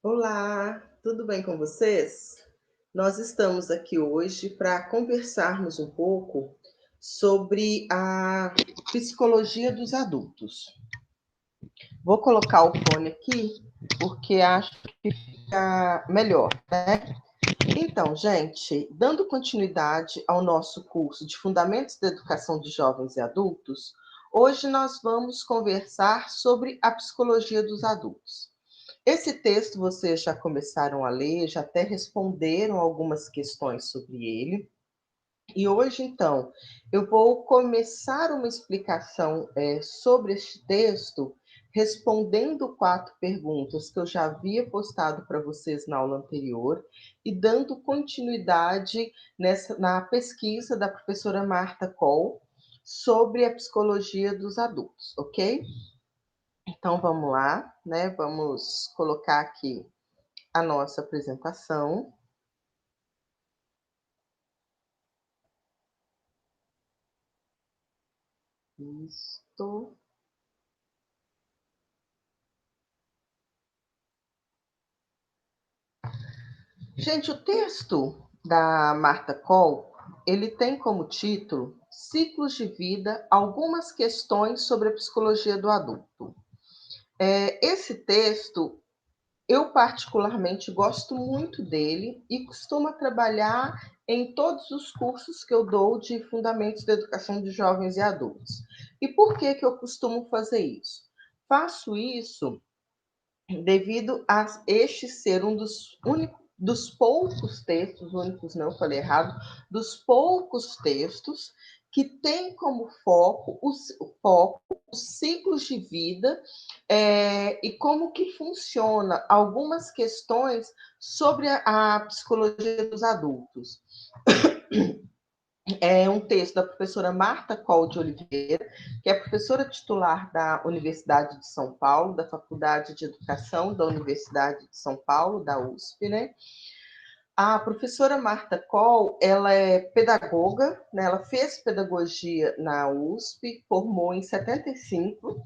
Olá, tudo bem com vocês? Nós estamos aqui hoje para conversarmos um pouco sobre a psicologia dos adultos. Vou colocar o fone aqui porque acho que fica melhor, né? Então, gente, dando continuidade ao nosso curso de Fundamentos da Educação de Jovens e Adultos, hoje nós vamos conversar sobre a psicologia dos adultos. Esse texto vocês já começaram a ler, já até responderam algumas questões sobre ele. E hoje, então, eu vou começar uma explicação sobre este texto, respondendo 4 perguntas que eu já havia postado para vocês na aula anterior e dando continuidade na pesquisa da professora Marta Coll sobre a psicologia dos adultos, ok? Então vamos lá, né? Vamos colocar aqui a nossa apresentação. Isto. Gente, o texto da Marta Coll, ele tem como título Ciclos de Vida, algumas questões sobre a psicologia do adulto. Esse texto, eu particularmente gosto muito dele e costumo trabalhar em todos os cursos que eu dou de Fundamentos da Educação de Jovens e Adultos. E por que eu costumo fazer isso? Faço isso devido a este ser um dos poucos textos, únicos não, falei errado, dos poucos textos que tem como foco os ciclos de vida e como que funciona algumas questões sobre a psicologia dos adultos. É um texto da professora Marta Coll de Oliveira, que é professora titular da Universidade de São Paulo, da Faculdade de Educação da Universidade de São Paulo, da USP, né? A professora Marta Coll, ela é pedagoga, né? Ela fez pedagogia na USP, formou em 75.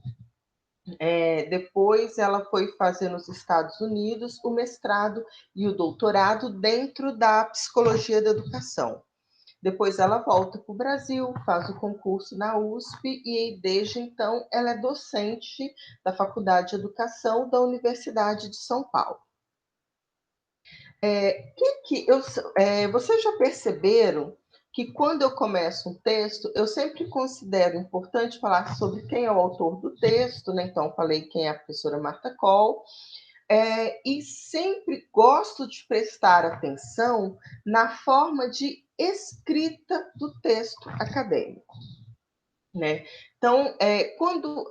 Depois ela foi fazer nos Estados Unidos o mestrado e o doutorado dentro da psicologia da educação. Depois ela volta para o Brasil, faz o concurso na USP e desde então ela é docente da Faculdade de Educação da Universidade de São Paulo. Vocês já perceberam que quando eu começo um texto, eu sempre considero importante falar sobre quem é o autor do texto, né? Então, falei quem é a professora Marta Coll, e sempre gosto de prestar atenção na forma de escrita do texto acadêmico, né? Então, quando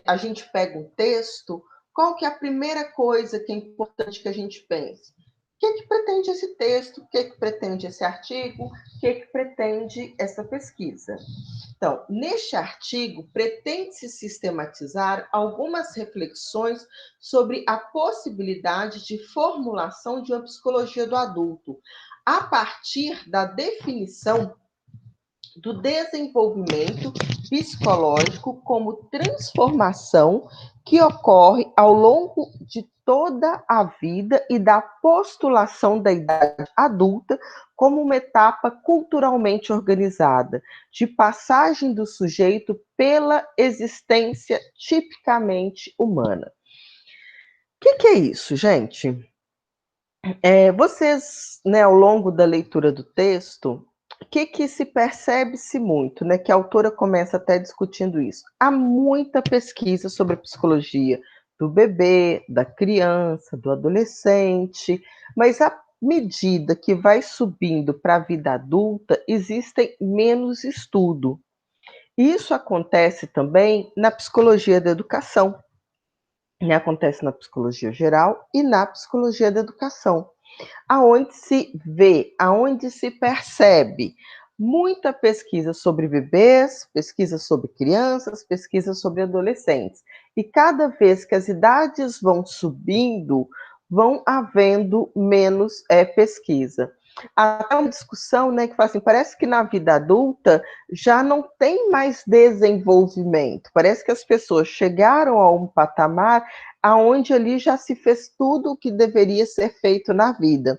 a gente pega um texto, qual que é a primeira coisa que é importante que a gente pense? O que pretende esse texto? O que pretende esse artigo? O que pretende essa pesquisa? Então, neste artigo, pretende-se sistematizar algumas reflexões sobre a possibilidade de formulação de uma psicologia do adulto, a partir da definição do desenvolvimento psicológico como transformação que ocorre ao longo de toda a vida e da postulação da idade adulta como uma etapa culturalmente organizada, de passagem do sujeito pela existência tipicamente humana. O que é isso, gente? Vocês, né, ao longo da leitura do texto, o que se percebe-se muito, né, que a autora começa até discutindo isso. Há muita pesquisa sobre a psicologia do bebê, da criança, do adolescente, mas à medida que vai subindo para a vida adulta, existem menos estudo. Isso acontece também na psicologia da educação, né? Acontece na psicologia geral e na psicologia da educação, aonde se vê, aonde se percebe muita pesquisa sobre bebês, pesquisa sobre crianças, pesquisa sobre adolescentes. E cada vez que as idades vão subindo, vão havendo menos pesquisa. Até uma discussão, né, que fala assim, parece que na vida adulta já não tem mais desenvolvimento. Parece que as pessoas chegaram a um patamar aonde ali já se fez tudo o que deveria ser feito na vida.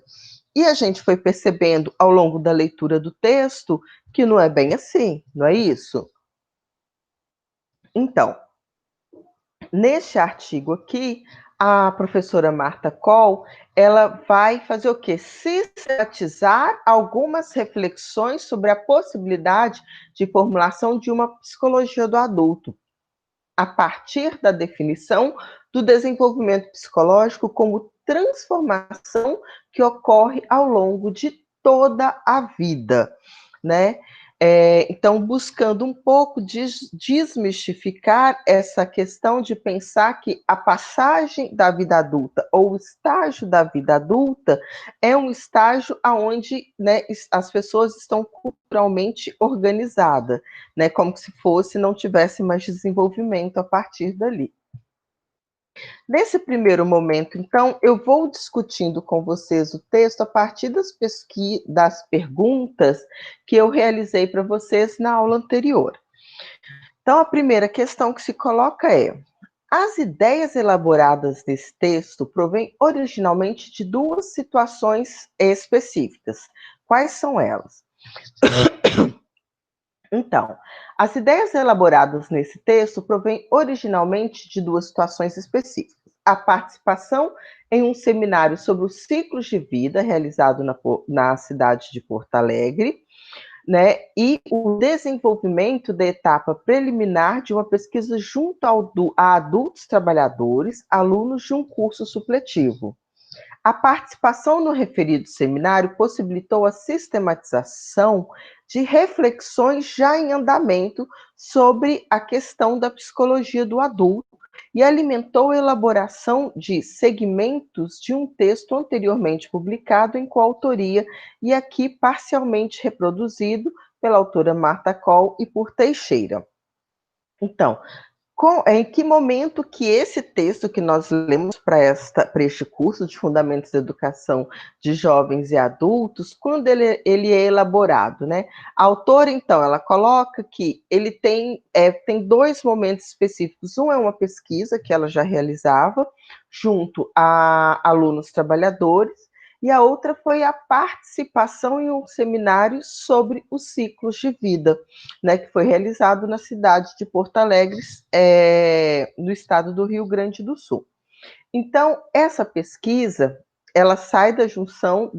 E a gente foi percebendo ao longo da leitura do texto que não é bem assim, não é isso? Então, neste artigo aqui, a professora Marta Coll, ela vai fazer o quê? Sistematizar algumas reflexões sobre a possibilidade de formulação de uma psicologia do adulto, a partir da definição do desenvolvimento psicológico como transformação que ocorre ao longo de toda a vida, né? Então, buscando um pouco desmistificar essa questão de pensar que a passagem da vida adulta ou o estágio da vida adulta é um estágio onde, né, as pessoas estão culturalmente organizadas, né, como se fosse não tivesse mais desenvolvimento a partir dali. Nesse primeiro momento, então, eu vou discutindo com vocês o texto a partir das perguntas que eu realizei para vocês na aula anterior. Então, a primeira questão que se coloca é: as ideias elaboradas nesse texto provêm originalmente de duas situações específicas. Quais são elas? Então, as ideias elaboradas nesse texto provêm originalmente de duas situações específicas: a participação em um seminário sobre os ciclos de vida realizado na cidade de Porto Alegre, né, e o desenvolvimento da etapa preliminar de uma pesquisa junto a adultos trabalhadores, alunos de um curso supletivo. A participação no referido seminário possibilitou a sistematização de reflexões já em andamento sobre a questão da psicologia do adulto e alimentou a elaboração de segmentos de um texto anteriormente publicado em coautoria e aqui parcialmente reproduzido pela autora Marta Coll e por Teixeira. Então, em que momento que esse texto que nós lemos para este curso de Fundamentos da Educação de Jovens e Adultos, quando ele é elaborado, né? A autora, então, ela coloca que ele tem dois momentos específicos. Um é uma pesquisa que ela já realizava junto a alunos trabalhadores, e a outra foi a participação em um seminário sobre os ciclos de vida, né, que foi realizado na cidade de Porto Alegre, no estado do Rio Grande do Sul. Então, essa pesquisa, ela sai da junção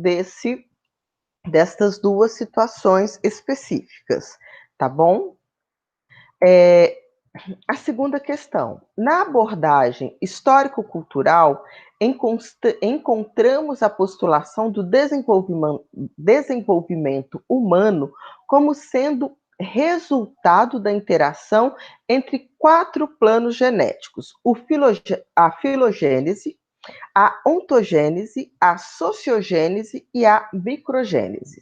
destas duas situações específicas, tá bom? A segunda questão. Na abordagem histórico-cultural, encontramos a postulação do desenvolvimento humano como sendo resultado da interação entre quatro planos genéticos: a filogênese, a ontogênese, a sociogênese e a microgênese.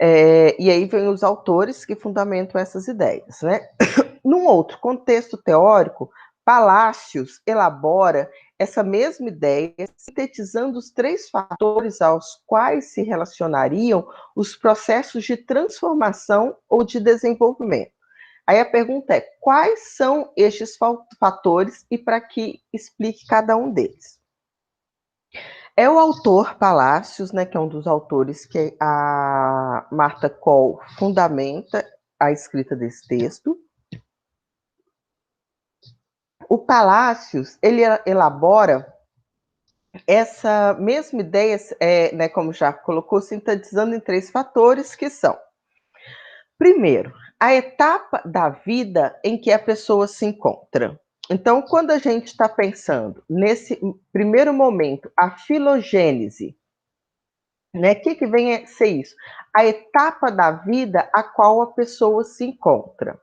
E aí vem os autores que fundamentam essas ideias, né? Num outro contexto teórico, Palácios elabora essa mesma ideia, sintetizando os três fatores aos quais se relacionariam os processos de transformação ou de desenvolvimento. Aí a pergunta é: quais são estes fatores e para que explique cada um deles? É o autor Palácios, né, que é um dos autores que a Marta Coll fundamenta a escrita desse texto. O Palácios, ele elabora essa mesma ideia, né, como já colocou, sintetizando em três fatores, que são: primeiro, a etapa da vida em que a pessoa se encontra. Então, quando a gente está pensando nesse primeiro momento, a filogênese, né, o que vem a ser isso? A etapa da vida a qual a pessoa se encontra.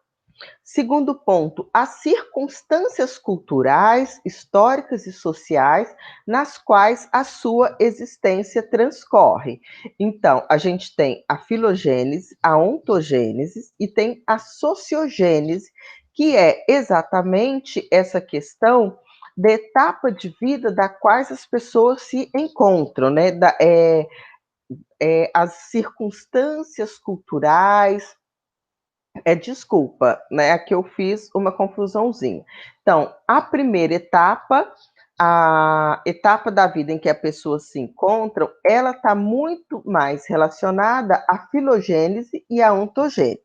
Segundo ponto, as circunstâncias culturais, históricas e sociais nas quais a sua existência transcorre. Então, a gente tem a filogênese, a ontogênese e tem a sociogênese, que é exatamente essa questão da etapa de vida da quais as pessoas se encontram, né? as circunstâncias culturais. Desculpa, né? Aqui eu fiz uma confusãozinha. Então, a primeira etapa, a etapa da vida em que a pessoa se encontra, ela está muito mais relacionada à filogênese e à ontogênese.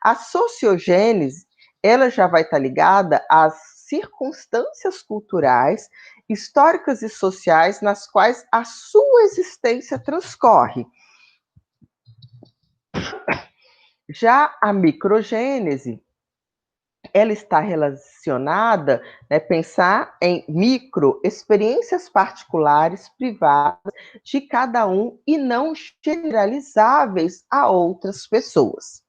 A sociogênese, ela já vai estar ligada às circunstâncias culturais, históricas e sociais nas quais a sua existência transcorre. Já a microgênese, ela está relacionada, né, pensar em micro, experiências particulares, privadas de cada um e não generalizáveis a outras pessoas.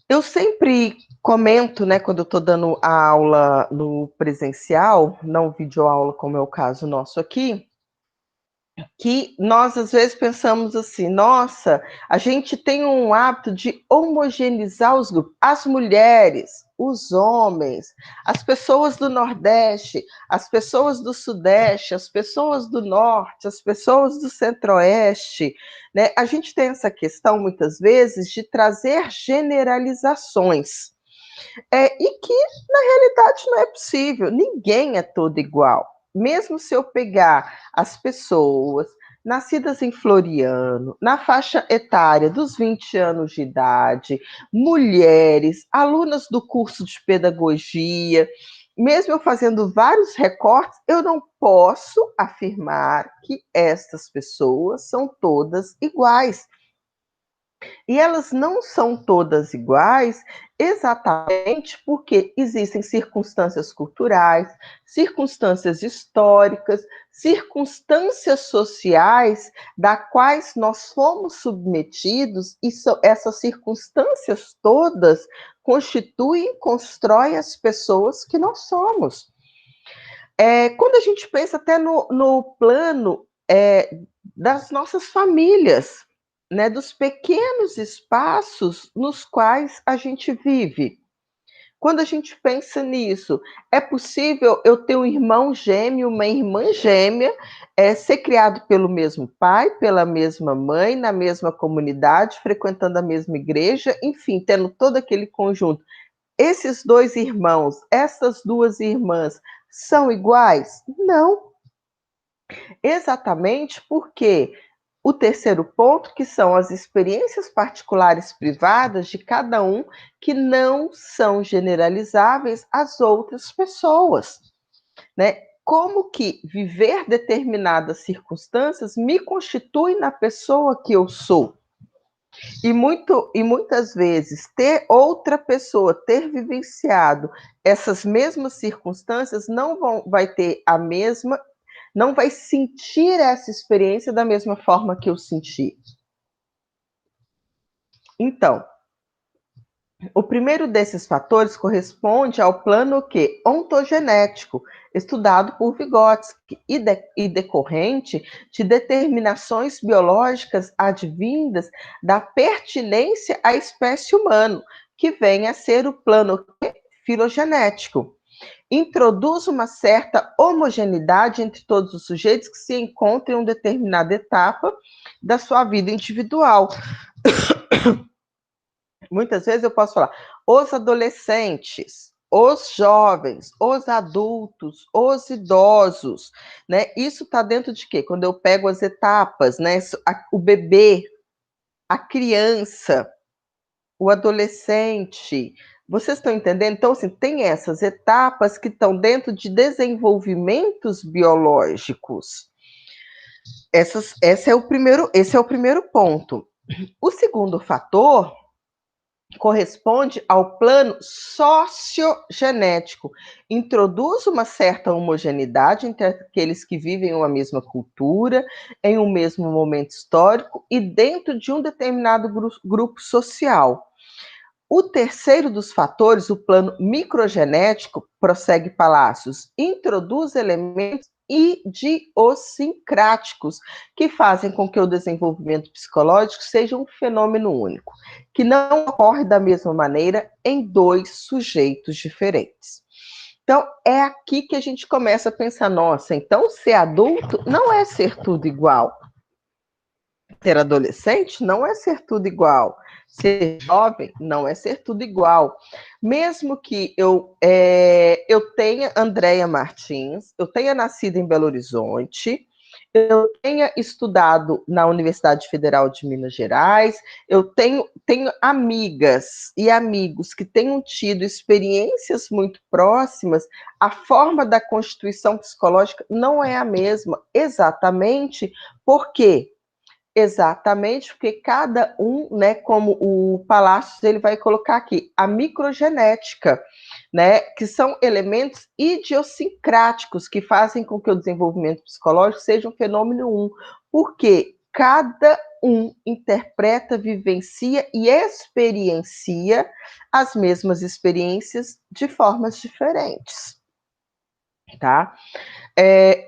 Eu sempre comento, né, quando eu estou dando a aula no presencial, não videoaula como é o caso nosso aqui, que nós às vezes pensamos assim, nossa, a gente tem um hábito de homogeneizar os grupos, as mulheres, os homens, as pessoas do Nordeste, as pessoas do Sudeste, as pessoas do Norte, as pessoas do Centro-Oeste, né? A gente tem essa questão muitas vezes de trazer generalizações. E que, na realidade, não é possível. Ninguém é todo igual. Mesmo se eu pegar as pessoas nascidas em Floriano, na faixa etária dos 20 anos de idade, mulheres, alunas do curso de pedagogia, mesmo eu fazendo vários recortes, eu não posso afirmar que estas pessoas são todas iguais. E elas não são todas iguais, exatamente porque existem circunstâncias culturais, circunstâncias históricas, circunstâncias sociais das quais nós fomos submetidos, e essas circunstâncias todas constituem, constroem as pessoas que nós somos. Quando a gente pensa até no plano das nossas famílias, né, dos pequenos espaços nos quais a gente vive. Quando a gente pensa nisso, é possível eu ter um irmão gêmeo, uma irmã gêmea, ser criado pelo mesmo pai, pela mesma mãe, na mesma comunidade, frequentando a mesma igreja, enfim, tendo todo aquele conjunto. Esses dois irmãos, essas duas irmãs, são iguais? Não. Exatamente porque o terceiro ponto, que são as experiências particulares privadas de cada um, que não são generalizáveis às outras pessoas, né? Como que viver determinadas circunstâncias me constitui na pessoa que eu sou. E muitas vezes ter outra pessoa ter vivenciado essas mesmas circunstâncias vai ter a mesma, não vai sentir essa experiência da mesma forma que eu senti. Então, o primeiro desses fatores corresponde ao plano que ontogenético, estudado por Vygotsky e decorrente de determinações biológicas advindas da pertinência à espécie humana, que vem a ser o plano filogenético. Introduz uma certa homogeneidade entre todos os sujeitos que se encontram em uma determinada etapa da sua vida individual. Muitas vezes eu posso falar, os adolescentes, os jovens, os adultos, os idosos, né? Isso está dentro de quê? Quando eu pego as etapas, né? O bebê, a criança, o adolescente. Vocês estão entendendo? Então, assim, tem essas etapas que estão dentro de desenvolvimentos biológicos. Esse é o primeiro ponto. O segundo fator corresponde ao plano sociogenético. Introduz uma certa homogeneidade entre aqueles que vivem uma mesma cultura, em um mesmo momento histórico e dentro de um determinado grupo social. O terceiro dos fatores, o plano microgenético, prossegue Palácios, introduz elementos idiosincráticos que fazem com que o desenvolvimento psicológico seja um fenômeno único, que não ocorre da mesma maneira em dois sujeitos diferentes. Então, é aqui que a gente começa a pensar, nossa, então ser adulto não é ser tudo igual. Ser adolescente não é ser tudo igual. Ser jovem não é ser tudo igual. Mesmo que eu tenha Andréia Martins, eu tenha nascido em Belo Horizonte, eu tenha estudado na Universidade Federal de Minas Gerais, eu tenho amigas e amigos que tenham tido experiências muito próximas, a forma da constituição psicológica não é a mesma, exatamente porque exatamente, porque cada um, né, como o Palácios ele vai colocar aqui, a microgenética, né, que são elementos idiosincráticos que fazem com que o desenvolvimento psicológico seja um fenômeno porque cada um interpreta, vivencia e experiencia as mesmas experiências de formas diferentes, tá?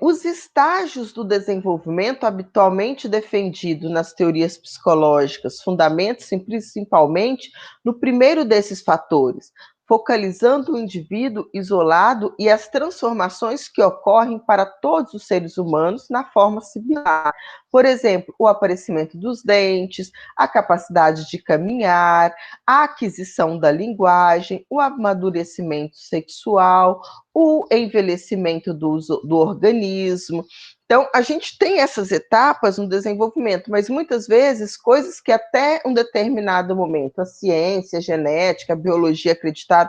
Os estágios do desenvolvimento habitualmente defendido nas teorias psicológicas fundamentam-se principalmente no primeiro desses fatores, focalizando o indivíduo isolado e as transformações que ocorrem para todos os seres humanos na forma similar. Por exemplo, o aparecimento dos dentes, a capacidade de caminhar, a aquisição da linguagem, o amadurecimento sexual, o envelhecimento do organismo. Então, a gente tem essas etapas no desenvolvimento, mas muitas vezes coisas que até um determinado momento, a ciência, a genética, a biologia acreditaram,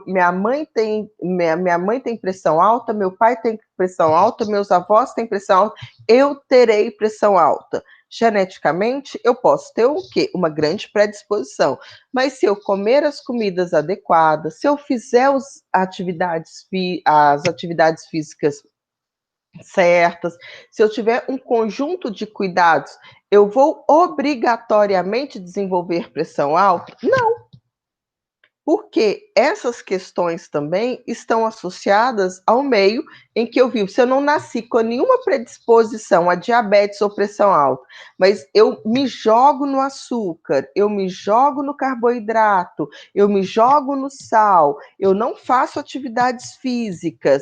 minha mãe tem pressão alta, meu pai tem pressão alta, meus avós têm pressão alta, eu terei pressão alta. Geneticamente, eu posso ter o quê? Uma grande predisposição. Mas se eu comer as comidas adequadas, se eu fizer as atividades físicas certas, se eu tiver um conjunto de cuidados, eu vou obrigatoriamente desenvolver pressão alta? Não, porque essas questões também estão associadas ao meio em que eu vivo. Se eu não nasci com nenhuma predisposição a diabetes ou pressão alta, mas eu me jogo no açúcar, eu me jogo no carboidrato, eu me jogo no sal, eu não faço atividades físicas,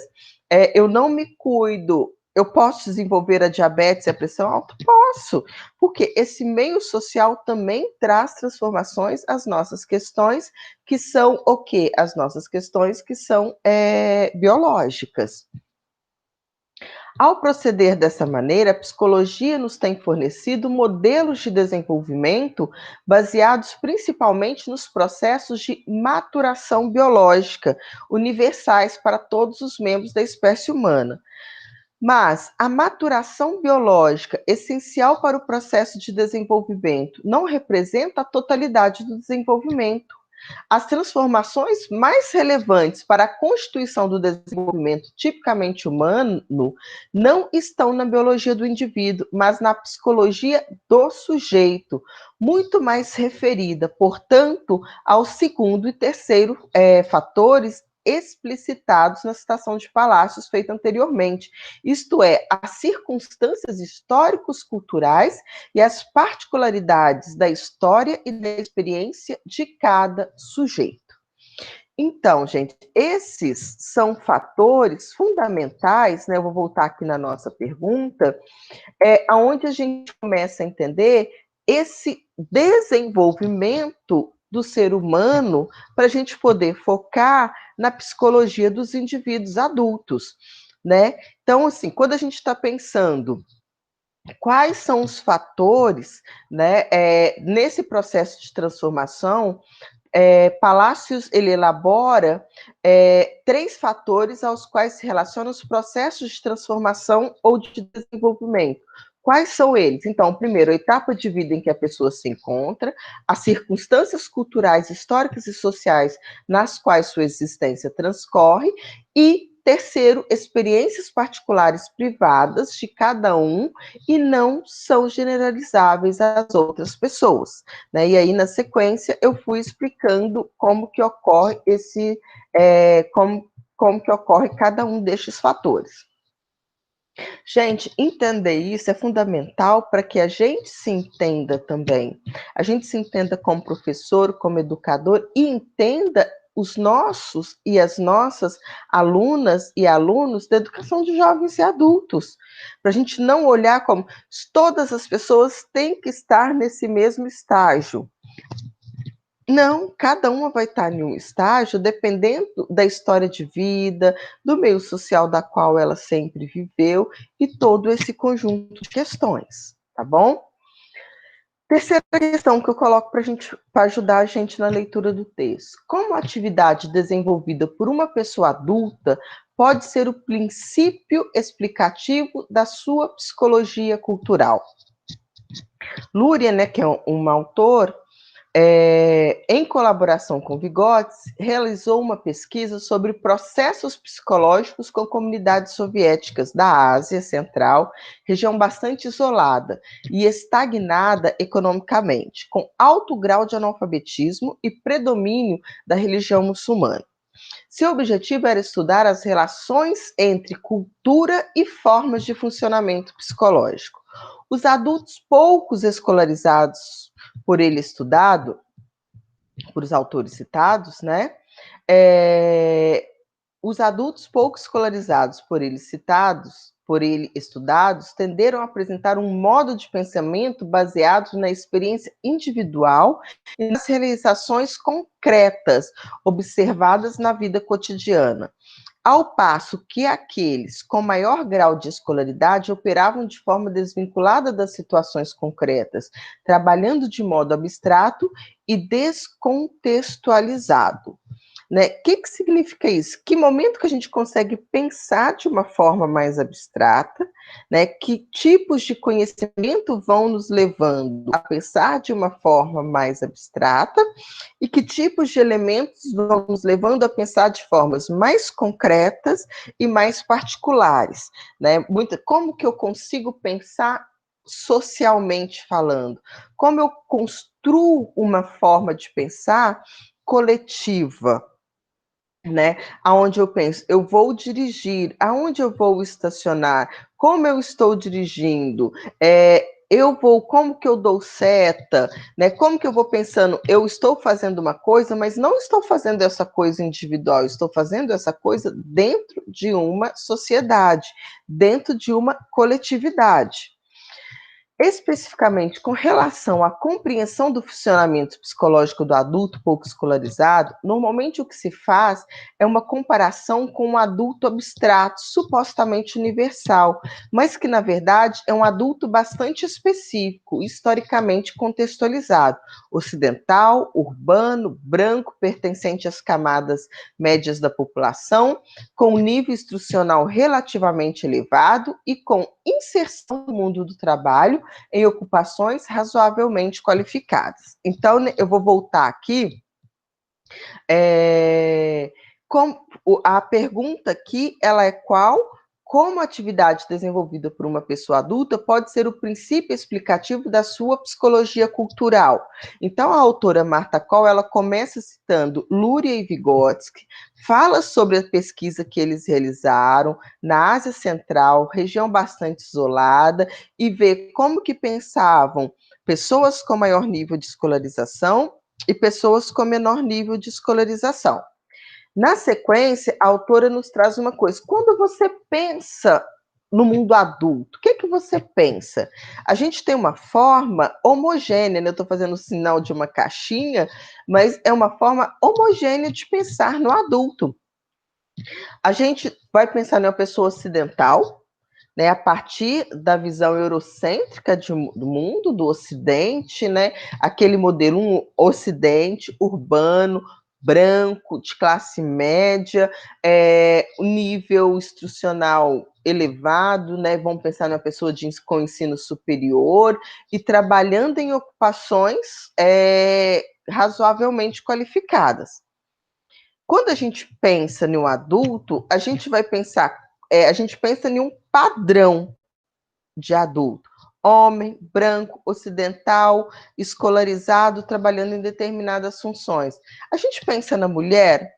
eu não me cuido, eu posso desenvolver a diabetes e a pressão alta? Posso, porque esse meio social também traz transformações às nossas questões, que são o quê? As nossas questões que são biológicas. Ao proceder dessa maneira, a psicologia nos tem fornecido modelos de desenvolvimento baseados principalmente nos processos de maturação biológica, universais para todos os membros da espécie humana. Mas a maturação biológica, essencial para o processo de desenvolvimento, não representa a totalidade do desenvolvimento. As transformações mais relevantes para a constituição do desenvolvimento tipicamente humano não estão na biologia do indivíduo, mas na psicologia do sujeito, muito mais referida, portanto, ao segundo e terceiro fatores explicitados na citação de Palácios feita anteriormente, isto é, as circunstâncias históricos culturais e as particularidades da história e da experiência de cada sujeito. Então, gente, esses são fatores fundamentais, né? Eu vou voltar aqui na nossa pergunta, aonde a gente começa a entender esse desenvolvimento do ser humano para a gente poder focar na psicologia dos indivíduos adultos, né? Então, assim, quando a gente está pensando quais são os fatores, né, nesse processo de transformação, Palácios ele elabora 3 fatores aos quais se relacionam os processos de transformação ou de desenvolvimento. Quais são eles? Então, primeiro, a etapa de vida em que a pessoa se encontra, as circunstâncias culturais, históricas e sociais nas quais sua existência transcorre, e terceiro, experiências particulares privadas de cada um e não são generalizáveis às outras pessoas, né? E aí, na sequência, eu fui explicando como que ocorre como que ocorre cada um destes fatores. Gente, entender isso é fundamental para que a gente se entenda também. A gente se entenda como professor, como educador e entenda os nossos e as nossas alunas e alunos da educação de jovens e adultos, para a gente não olhar como todas as pessoas têm que estar nesse mesmo estágio. Não, cada uma vai estar em um estágio dependendo da história de vida, do meio social da qual ela sempre viveu e todo esse conjunto de questões, tá bom? Terceira questão que eu coloco para ajudar a gente na leitura do texto. Como a atividade desenvolvida por uma pessoa adulta pode ser o princípio explicativo da sua psicologia cultural? Lúria, né, que é um autor, em colaboração com Vygotsky, realizou uma pesquisa sobre processos psicológicos com comunidades soviéticas da Ásia Central, região bastante isolada e estagnada economicamente, com alto grau de analfabetismo e predomínio da religião muçulmana. Seu objetivo era estudar as relações entre cultura e formas de funcionamento psicológico. Os adultos poucos escolarizados por ele estudado, por os autores citados, né? Os adultos pouco escolarizados por ele estudados, tenderam a apresentar um modo de pensamento baseado na experiência individual e nas realizações concretas observadas na vida cotidiana. Ao passo que aqueles com maior grau de escolaridade operavam de forma desvinculada das situações concretas, trabalhando de modo abstrato e descontextualizado. Né? O que significa isso? Que momento que a gente consegue pensar de uma forma mais abstrata, né? Que tipos de conhecimento vão nos levando a pensar de uma forma mais abstrata e que tipos de elementos vão nos levando a pensar de formas mais concretas e mais particulares, né? Como que eu consigo pensar socialmente falando? Como eu construo uma forma de pensar coletiva, né? Aonde eu penso, eu vou dirigir, aonde eu vou estacionar, como eu estou dirigindo, como que eu dou seta, né? Como que eu vou pensando, eu estou fazendo uma coisa, mas não estou fazendo essa coisa individual, eu estou fazendo essa coisa dentro de uma sociedade, dentro de uma coletividade. Especificamente com relação à compreensão do funcionamento psicológico do adulto pouco escolarizado, normalmente o que se faz é uma comparação com um adulto abstrato, supostamente universal, mas que, na verdade, é um adulto bastante específico, historicamente contextualizado, ocidental, urbano, branco, pertencente às camadas médias da população, com nível instrucional relativamente elevado e com inserção no mundo do trabalho em ocupações razoavelmente qualificadas. Então, eu vou voltar aqui. A pergunta aqui, ela é qual? Como a atividade desenvolvida por uma pessoa adulta pode ser o princípio explicativo da sua psicologia cultural? Então, a autora Marta Coll, ela começa citando Lúria e Vygotsky, fala sobre a pesquisa que eles realizaram na Ásia Central, região bastante isolada, e vê como que pensavam pessoas com maior nível de escolarização e pessoas com menor nível de escolarização. Na sequência, a autora nos traz uma coisa. Quando você pensa no mundo adulto, o que você pensa? A gente tem uma forma homogênea, né? Eu estou fazendo o sinal de uma caixinha, mas é uma forma homogênea de pensar no adulto. A gente vai pensar numa pessoa ocidental, né, a partir da visão eurocêntrica do mundo, do Ocidente, né, aquele modelo Ocidente urbano, branco, de classe média, nível instrucional elevado, né, vamos pensar numa pessoa com ensino superior e trabalhando em ocupações razoavelmente qualificadas. Quando a gente pensa em um adulto, a gente vai pensar, a gente pensa em um padrão de adulto. Homem, branco, ocidental, escolarizado, trabalhando em determinadas funções. A gente pensa na mulher,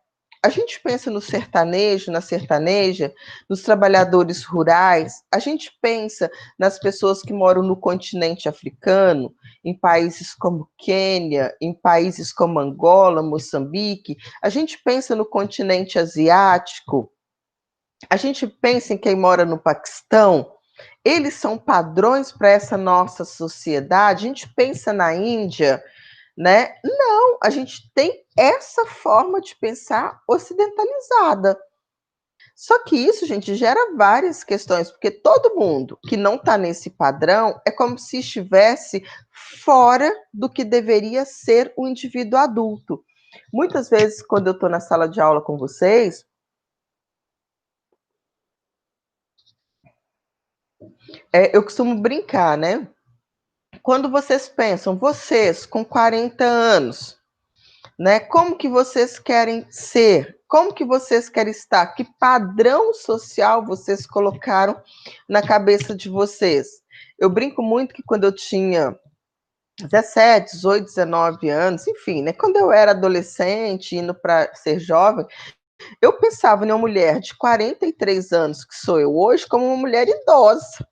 A gente pensa no sertanejo, na sertaneja, nos trabalhadores rurais, a gente pensa nas pessoas que moram no continente africano, em países como Quênia, em países como Angola, Moçambique, a gente pensa no continente asiático, a gente pensa em quem mora no Paquistão, eles são padrões para essa nossa sociedade, a gente pensa na Índia, né? Não, a gente tem essa forma de pensar ocidentalizada. Só que isso, gente, gera várias questões, porque todo mundo que não está nesse padrão é como se estivesse fora do que deveria ser o indivíduo adulto. Muitas vezes, quando eu estou na sala de aula com vocês, eu costumo brincar, né? Quando vocês pensam, vocês com 40 anos, né? Como que vocês querem ser? Como que vocês querem estar? Que padrão social vocês colocaram na cabeça de vocês? Eu brinco muito que quando eu tinha 17, 18, 19 anos, enfim, né? Quando eu era adolescente, indo para ser jovem, eu pensava em uma mulher de 43 anos, que sou eu hoje, como uma mulher idosa.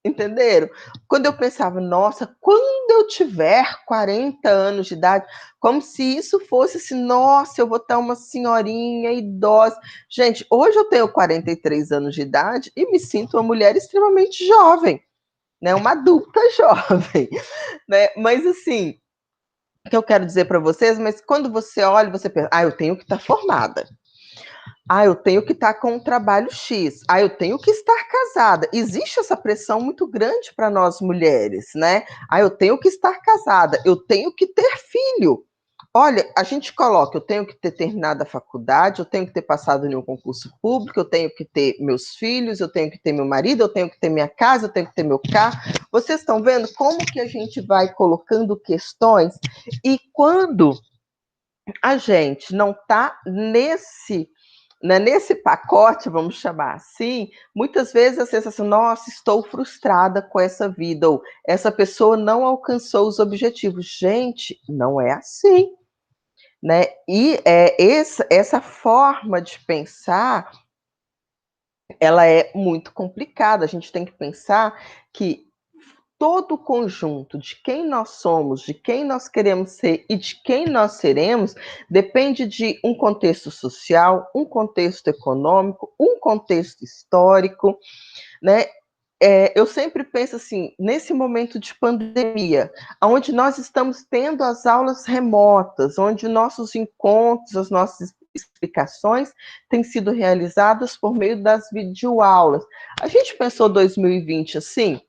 Entenderam? Quando eu pensava, nossa, quando eu tiver 40 anos de idade, como se isso fosse assim, nossa, eu vou estar uma senhorinha idosa. Gente, hoje eu tenho 43 anos de idade e me sinto uma mulher extremamente jovem, né? Uma adulta jovem, né? Mas assim, o que eu quero dizer para vocês, mas quando você olha, você pensa, eu tenho que estar formada. Eu tenho que estar com um trabalho X. Eu tenho que estar casada. Existe essa pressão muito grande para nós mulheres, né? Eu tenho que estar casada. Eu tenho que ter filho. Olha, a gente coloca, eu tenho que ter terminado a faculdade, eu tenho que ter passado em um concurso público, eu tenho que ter meus filhos, eu tenho que ter meu marido, eu tenho que ter minha casa, eu tenho que ter meu carro. Vocês estão vendo como que a gente vai colocando questões e quando a gente não está nesse pacote, vamos chamar assim, muitas vezes a sensação, nossa, estou frustrada com essa vida, ou essa pessoa não alcançou os objetivos. Gente, não é assim, né? E essa forma de pensar, ela é muito complicada. A gente tem que pensar que todo o conjunto de quem nós somos, de quem nós queremos ser e de quem nós seremos, depende de um contexto social, um contexto econômico, um contexto histórico, né? Eu sempre penso assim, nesse momento de pandemia, onde nós estamos tendo as aulas remotas, onde nossos encontros, as nossas explicações têm sido realizadas por meio das videoaulas. A gente pensou 2020 assim?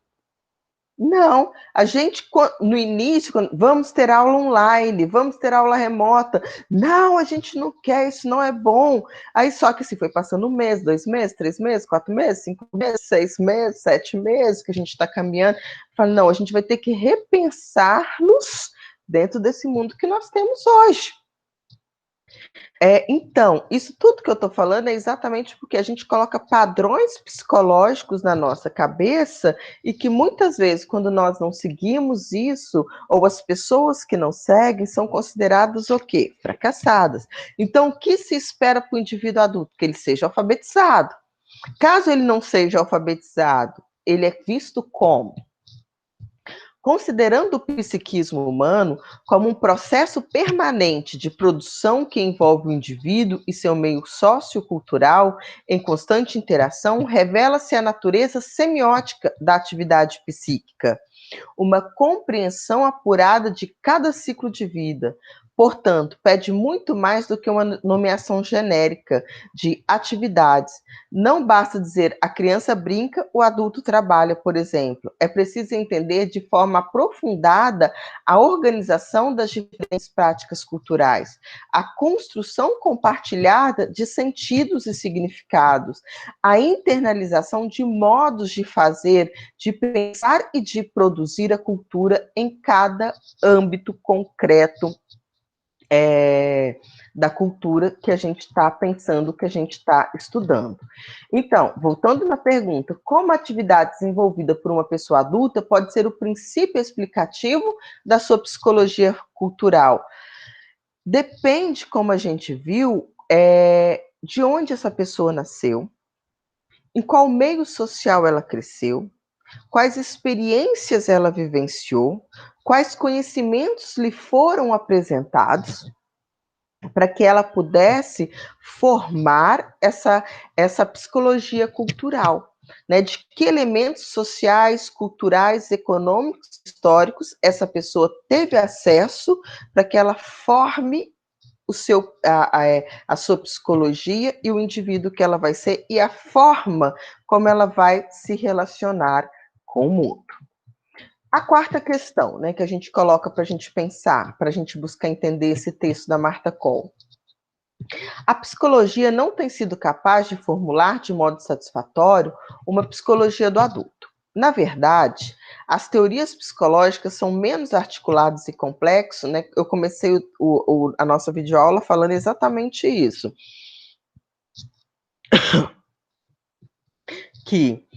Não, a gente no início, vamos ter aula online, vamos ter aula remota. Não, a gente não quer, isso não é bom. Aí só que assim, foi passando um mês, 2 meses, 3 meses, 4 meses, 5 meses, 6 meses, 7 meses que a gente está caminhando. Fala, não, a gente vai ter que repensar-nos dentro desse mundo que nós temos hoje. Então, isso tudo que eu estou falando é exatamente porque a gente coloca padrões psicológicos na nossa cabeça e que muitas vezes, quando nós não seguimos isso, ou as pessoas que não seguem, são consideradas o quê? Fracassadas. Então, o que se espera para o indivíduo adulto? Que ele seja alfabetizado. Caso ele não seja alfabetizado, ele é visto como? Considerando o psiquismo humano como um processo permanente de produção que envolve o indivíduo e seu meio sociocultural em constante interação, revela-se a natureza semiótica da atividade psíquica, uma compreensão apurada de cada ciclo de vida. Portanto, pede muito mais do que uma nomeação genérica de atividades. Não basta dizer a criança brinca, o adulto trabalha, por exemplo. É preciso entender de forma aprofundada a organização das diferentes práticas culturais, a construção compartilhada de sentidos e significados, a internalização de modos de fazer, de pensar e de produzir a cultura em cada âmbito concreto da cultura que a gente está pensando, que a gente está estudando. Então, voltando na pergunta, como a atividade desenvolvida por uma pessoa adulta pode ser o princípio explicativo da sua psicologia cultural? Depende, como a gente viu, de onde essa pessoa nasceu, em qual meio social ela cresceu, quais experiências ela vivenciou, quais conhecimentos lhe foram apresentados, para que ela pudesse formar essa psicologia cultural, né? De que elementos sociais, culturais, econômicos, históricos essa pessoa teve acesso para que ela forme a sua psicologia e o indivíduo que ela vai ser e a forma como ela vai se relacionar com o mundo. A quarta questão, né, que a gente coloca para a gente pensar, para a gente buscar entender esse texto da Martha Cole. A psicologia não tem sido capaz de formular de modo satisfatório uma psicologia do adulto. Na verdade, as teorias psicológicas são menos articuladas e complexas, né? Eu comecei a nossa videoaula falando exatamente isso. Que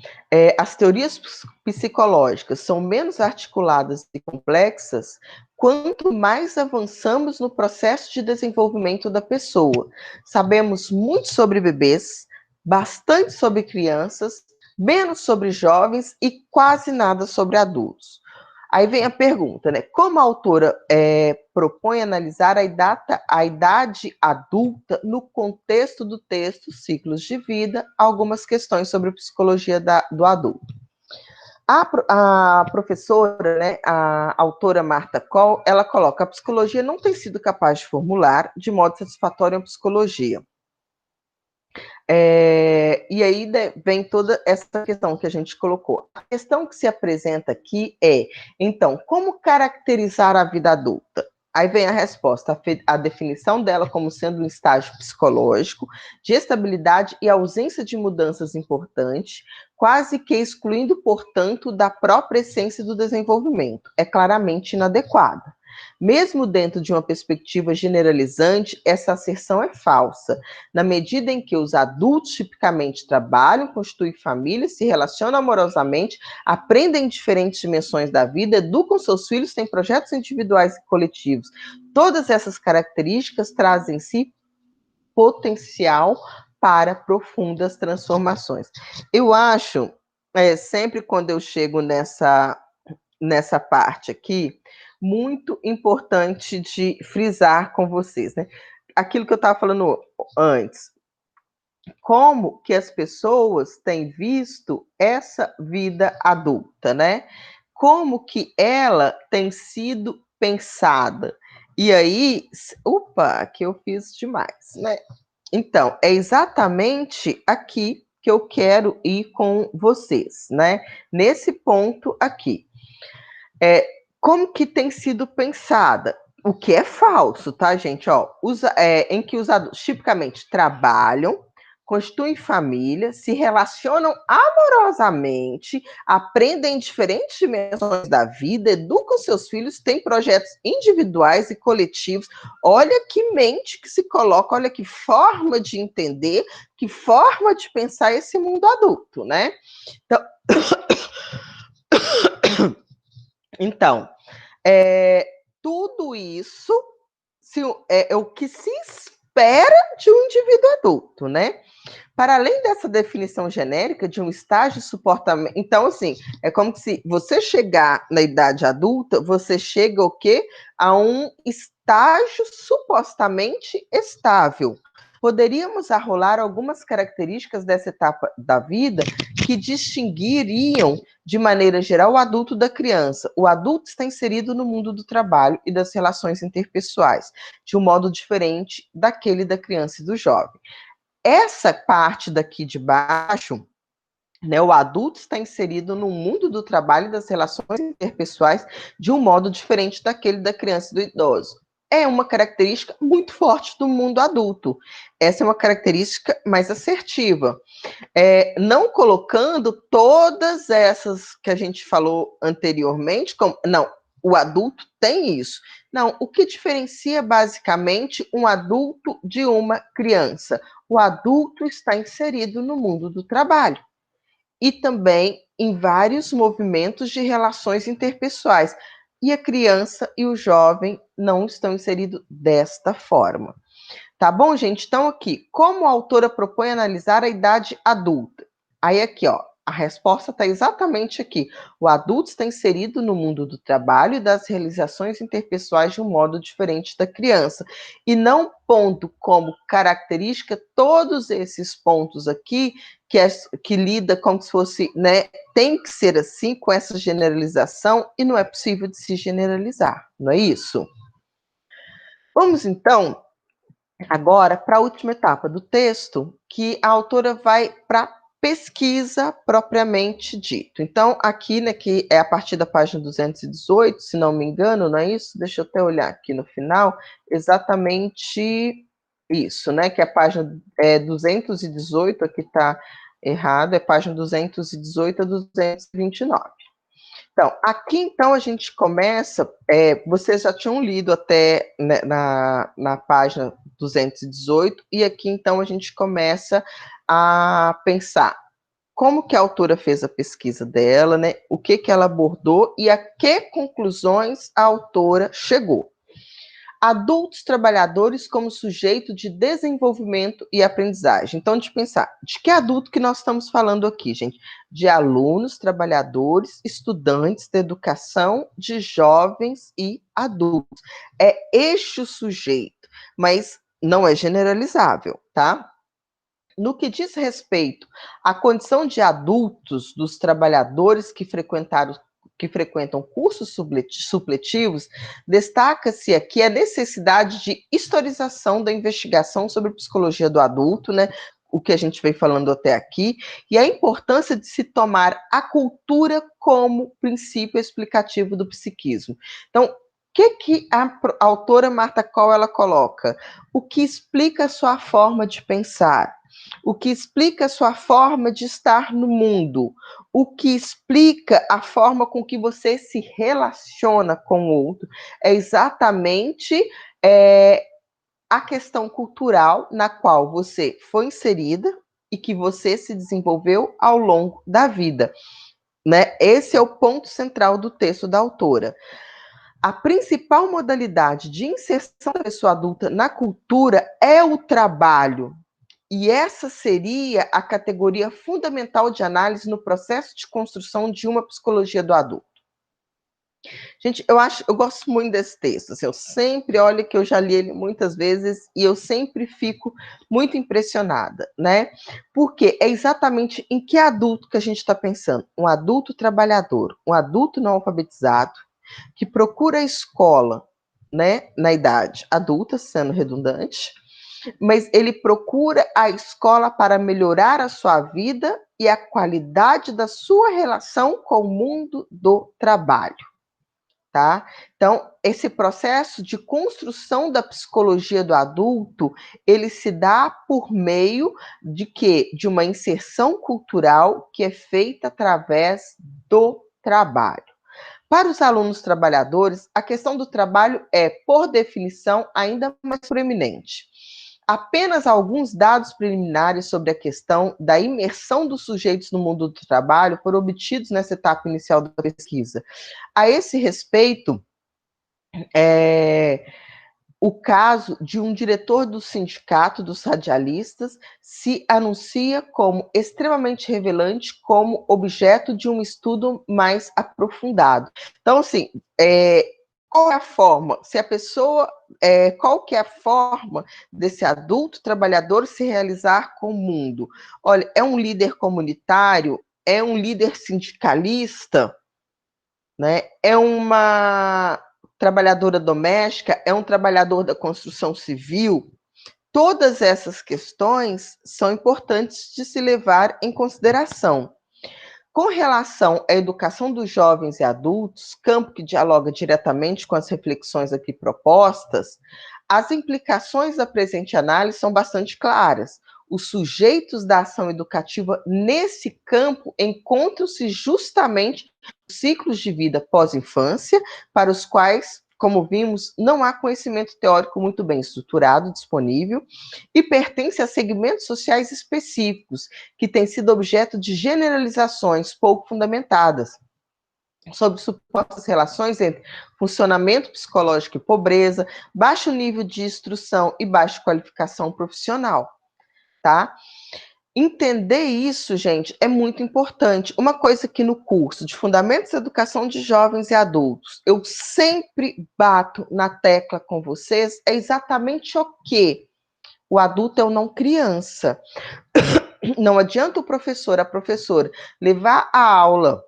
as teorias psicológicas são menos articuladas e complexas quanto mais avançamos no processo de desenvolvimento da pessoa. Sabemos muito sobre bebês, bastante sobre crianças, menos sobre jovens e quase nada sobre adultos. Aí vem a pergunta, né? Como a autora propõe analisar a idade adulta no contexto do texto Ciclos de Vida, algumas questões sobre a psicologia do adulto. A professora, né, a autora Martha Cole, ela coloca: a psicologia não tem sido capaz de formular de modo satisfatório a psicologia. E aí vem toda essa questão que a gente colocou. A questão que se apresenta aqui é, então, como caracterizar a vida adulta? Aí vem a resposta, a definição dela como sendo um estágio psicológico de estabilidade e ausência de mudanças importantes, quase que excluindo, portanto, da própria essência do desenvolvimento. É claramente inadequada. Mesmo dentro de uma perspectiva generalizante, essa asserção é falsa, na medida em que os adultos tipicamente trabalham, constituem família, se relacionam amorosamente, aprendem em diferentes dimensões da vida, educam seus filhos, têm projetos individuais e coletivos. Todas essas características trazem em si potencial para profundas transformações. Eu acho, sempre quando eu chego nessa parte aqui, muito importante de frisar com vocês, né? Aquilo que eu estava falando antes, como que as pessoas têm visto essa vida adulta, né? Como que ela tem sido pensada. E aí, opa, aqui eu fiz demais, né? Então, é exatamente aqui que eu quero ir com vocês, né? Nesse ponto aqui. Como que tem sido pensada? O que é falso, tá, gente? Ó, em que os adultos tipicamente trabalham, constituem família, se relacionam amorosamente, aprendem em diferentes dimensões da vida, educam seus filhos, têm projetos individuais e coletivos. Olha que mente que se coloca, olha que forma de entender, que forma de pensar esse mundo adulto, né? Então, tudo isso é o que se espera de um indivíduo adulto, né? Para além dessa definição genérica de um estágio de suportamento, então, assim, é como se você chegar na idade adulta, você chega o quê? A um estágio supostamente estável. Poderíamos arrolar algumas características dessa etapa da vida que distinguiriam, de maneira geral, o adulto da criança. O adulto está inserido no mundo do trabalho e das relações interpessoais, de um modo diferente daquele da criança e do jovem. Essa parte daqui de baixo, né, o adulto está inserido no mundo do trabalho e das relações interpessoais de um modo diferente daquele da criança e do idoso. É uma característica muito forte do mundo adulto. Essa é uma característica mais assertiva. Não colocando todas essas que a gente falou anteriormente, como, não, o adulto tem isso. Não, o que diferencia basicamente um adulto de uma criança? O adulto está inserido no mundo do trabalho e também em vários movimentos de relações interpessoais. E a criança e o jovem não estão inseridos desta forma. Tá bom, gente? Então, aqui, como a autora propõe analisar a idade adulta? Aí, aqui, ó, a resposta está exatamente aqui. O adulto está inserido no mundo do trabalho e das realizações interpessoais de um modo diferente da criança. E não pondo como característica todos esses pontos aqui, que lida como se fosse, né, tem que ser assim, com essa generalização, e não é possível de se generalizar, não é isso? Vamos, então, agora para a última etapa do texto, que a autora vai para pesquisa propriamente dito. Então, aqui, né, que é a partir da página 218, se não me engano, não é isso? Deixa eu até olhar aqui no final, exatamente isso, né, que é a página 218, aqui está errado, é página 218 a 229. Então, aqui então a gente começa, vocês já tinham lido até, né, na página 218, e aqui então a gente começa a pensar como que a autora fez a pesquisa dela, né, o que que ela abordou e a que conclusões a autora chegou. Adultos trabalhadores como sujeito de desenvolvimento e aprendizagem. Então, de pensar, de que adulto que nós estamos falando aqui, gente? De alunos, trabalhadores, estudantes da educação, de jovens e adultos. É este o sujeito, mas não é generalizável, tá? No que diz respeito à condição de adultos dos trabalhadores que frequentam cursos supletivos, destaca-se aqui a necessidade de historização da investigação sobre psicologia do adulto, né? O que a gente vem falando até aqui, e a importância de se tomar a cultura como princípio explicativo do psiquismo. Então, o que a autora Marta Coll ela coloca? O que explica a sua forma de pensar? O que explica a sua forma de estar no mundo, o que explica a forma com que você se relaciona com o outro, é exatamente a questão cultural na qual você foi inserida e que você se desenvolveu ao longo da vida, né? Esse é o ponto central do texto da autora. A principal modalidade de inserção da pessoa adulta na cultura é o trabalho. E essa seria a categoria fundamental de análise no processo de construção de uma psicologia do adulto. Gente, eu gosto muito desse texto. Assim, eu sempre, olha que eu já li ele muitas vezes e eu sempre fico muito impressionada, né? Porque é exatamente em que adulto que a gente está pensando? Um adulto trabalhador, um adulto não alfabetizado, que procura a escola, né, na idade adulta, sendo redundante, mas ele procura a escola para melhorar a sua vida e a qualidade da sua relação com o mundo do trabalho, tá? Então, esse processo de construção da psicologia do adulto, ele se dá por meio de quê? De uma inserção cultural que é feita através do trabalho. Para os alunos trabalhadores, a questão do trabalho é, por definição, ainda mais proeminente. Apenas alguns dados preliminares sobre a questão da imersão dos sujeitos no mundo do trabalho foram obtidos nessa etapa inicial da pesquisa. A esse respeito, o caso de um diretor do sindicato dos radialistas se anuncia como extremamente revelante, como objeto de um estudo mais aprofundado. Então, assim, qual é a forma? Se a pessoa, qual que é a forma desse adulto trabalhador se realizar com o mundo? Olha, é um líder comunitário? É um líder sindicalista? Né? É uma trabalhadora doméstica? É um trabalhador da construção civil? Todas essas questões são importantes de se levar em consideração. Com relação à educação dos jovens e adultos, campo que dialoga diretamente com as reflexões aqui propostas, as implicações da presente análise são bastante claras. Os sujeitos da ação educativa nesse campo encontram-se justamente nos ciclos de vida pós-infância, para os quais, como vimos, não há conhecimento teórico muito bem estruturado disponível e pertence a segmentos sociais específicos, que têm sido objeto de generalizações pouco fundamentadas. sobre supostas relações entre funcionamento psicológico e pobreza, baixo nível de instrução e baixa qualificação profissional, tá? Entender isso, gente, é muito importante. Uma coisa que no curso de Fundamentos da Educação de Jovens e Adultos, eu sempre bato na tecla com vocês, é exatamente o quê? O adulto é o não criança. Não adianta o professor, a professora, levar a aula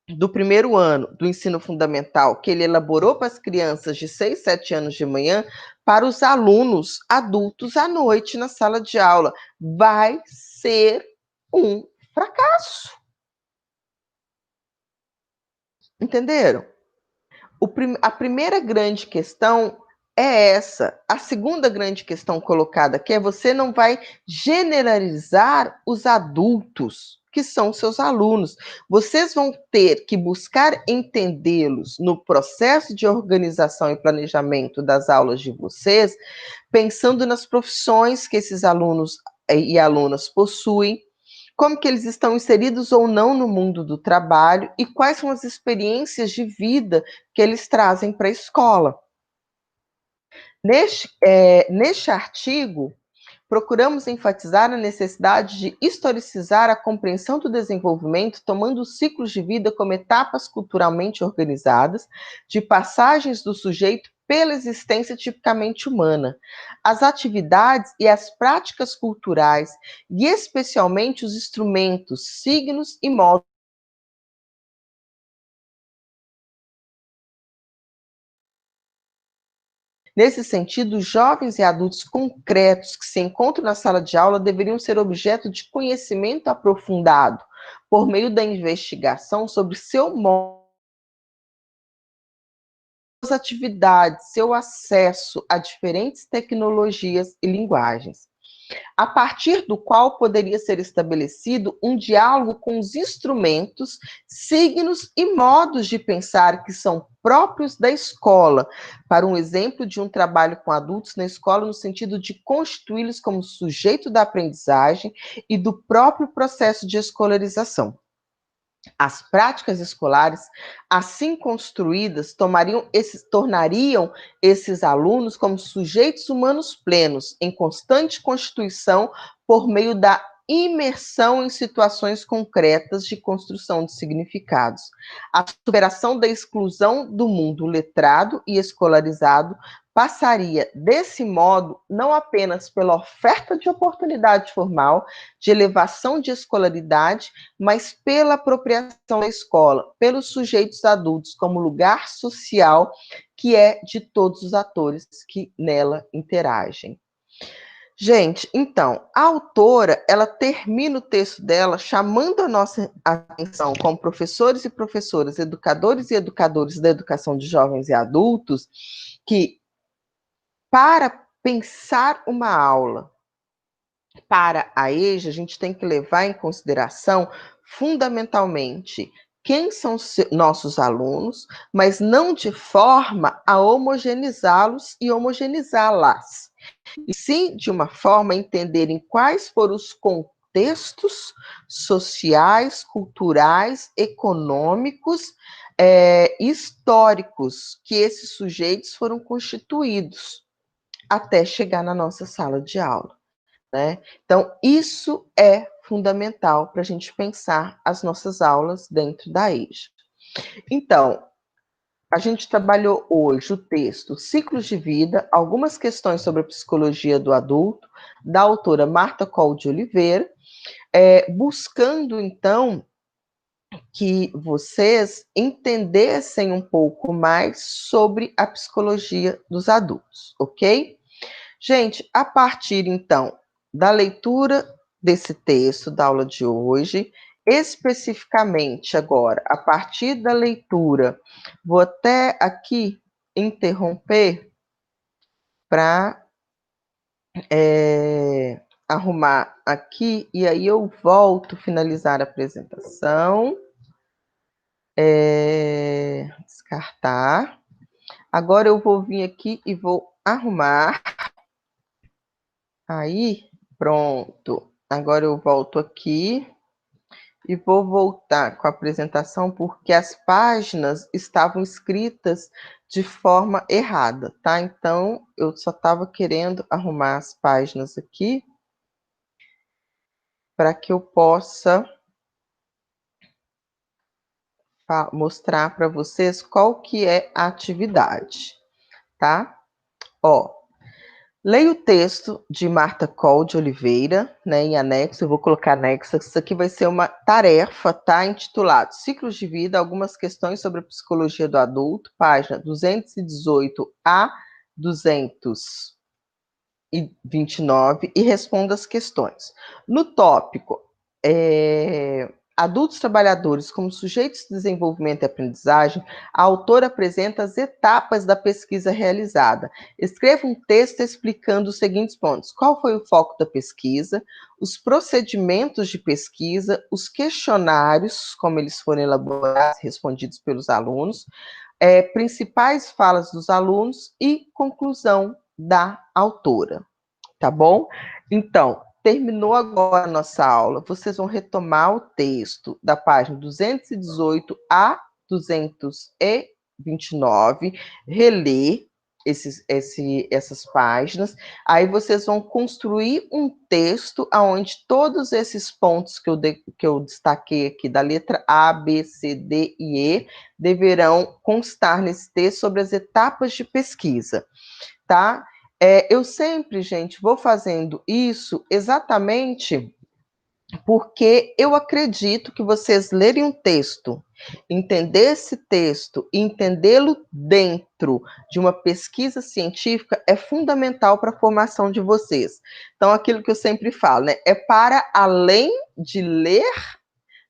do primeiro ano do ensino fundamental, que ele elaborou para as crianças de 6, 7 anos de manhã, para os alunos adultos à noite na sala de aula. Vai ser um fracasso. Entenderam? A primeira grande questão é essa. A segunda grande questão colocada aqui é: você não vai generalizar os adultos que são seus alunos. Vocês vão ter que buscar entendê-los no processo de organização e planejamento das aulas de vocês, pensando nas profissões que esses alunos e alunas possuem, como que eles estão inseridos ou não no mundo do trabalho e quais são as experiências de vida que eles trazem para a escola. Neste artigo, procuramos enfatizar a necessidade de historicizar a compreensão do desenvolvimento, tomando os ciclos de vida como etapas culturalmente organizadas, de passagens do sujeito pela existência tipicamente humana. As atividades e as práticas culturais, e especialmente os instrumentos, signos e modos. Nesse sentido, jovens e adultos concretos que se encontram na sala de aula deveriam ser objeto de conhecimento aprofundado, por meio da investigação sobre seu modo, suas atividades, seu acesso a diferentes tecnologias e linguagens, a partir do qual poderia ser estabelecido um diálogo com os instrumentos, signos e modos de pensar que são próprios da escola, para um exemplo de um trabalho com adultos na escola no sentido de constituí-los como sujeito da aprendizagem e do próprio processo de escolarização. As práticas escolares, assim construídas, tornariam esses alunos como sujeitos humanos plenos, em constante constituição, por meio da imersão em situações concretas de construção de significados. A superação da exclusão do mundo letrado e escolarizado passaria, desse modo, não apenas pela oferta de oportunidade formal, de elevação de escolaridade, mas pela apropriação da escola, pelos sujeitos adultos, como lugar social que é de todos os atores que nela interagem. Gente, então, a autora, ela termina o texto dela chamando a nossa atenção como professores e professoras, educadores e educadores da educação de jovens e adultos, que para pensar uma aula para a EJA, a gente tem que levar em consideração, fundamentalmente, quem são nossos alunos, mas não de forma a homogeneizá-los e homogeneizá-las, e sim de uma forma a entenderem quais foram os contextos sociais, culturais, econômicos, históricos que esses sujeitos foram constituídos até chegar na nossa sala de aula. Né? Então, isso é fundamental para a gente pensar as nossas aulas dentro da EJA. Então, a gente trabalhou hoje o texto Ciclos de Vida, algumas questões sobre a psicologia do adulto, da autora Marta Coll de Oliveira, buscando, então, que vocês entendessem um pouco mais sobre a psicologia dos adultos, ok? Gente, a partir, então, da leitura desse texto da aula de hoje, especificamente agora, a partir da leitura, vou até aqui interromper para arrumar aqui, e aí eu volto finalizar a apresentação, descartar. Agora eu vou vir aqui e vou arrumar. Aí, pronto. Agora eu volto aqui E vou voltar com a apresentação porque as páginas estavam escritas de forma errada, tá? Então, eu só estava querendo arrumar as páginas aqui para que eu possa mostrar para vocês qual que é a atividade, tá? Ó, leia o texto de Marta Coll de Oliveira, né, em anexo, eu vou colocar anexo, isso aqui vai ser uma tarefa, tá, intitulado Ciclos de Vida, algumas questões sobre a psicologia do adulto, página 218 a 229, e responda as questões. No tópico, adultos trabalhadores como sujeitos de desenvolvimento e aprendizagem, a autora apresenta as etapas da pesquisa realizada. Escreva um texto explicando os seguintes pontos: qual foi o foco da pesquisa, os procedimentos de pesquisa, os questionários, como eles foram elaborados, respondidos pelos alunos, principais falas dos alunos e conclusão da autora, tá bom? Então, terminou agora a nossa aula, vocês vão retomar o texto da página 218 a 229, reler essas páginas, aí vocês vão construir um texto onde todos esses pontos que eu destaquei aqui, da letra A, B, C, D e E, deverão constar nesse texto sobre as etapas de pesquisa, tá? Eu sempre, gente, vou fazendo isso exatamente porque eu acredito que vocês lerem um texto, entender esse texto e entendê-lo dentro de uma pesquisa científica é fundamental para a formação de vocês. Então, aquilo que eu sempre falo, né, é para além de ler,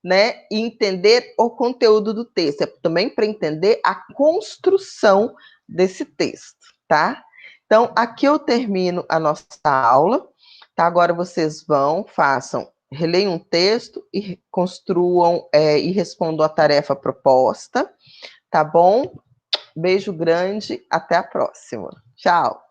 né, e entender o conteúdo do texto, é também para entender a construção desse texto, tá? Então, aqui eu termino a nossa aula, tá? Agora vocês façam, releiam um texto e construam e respondam a tarefa proposta, tá bom? Beijo grande, até a próxima. Tchau!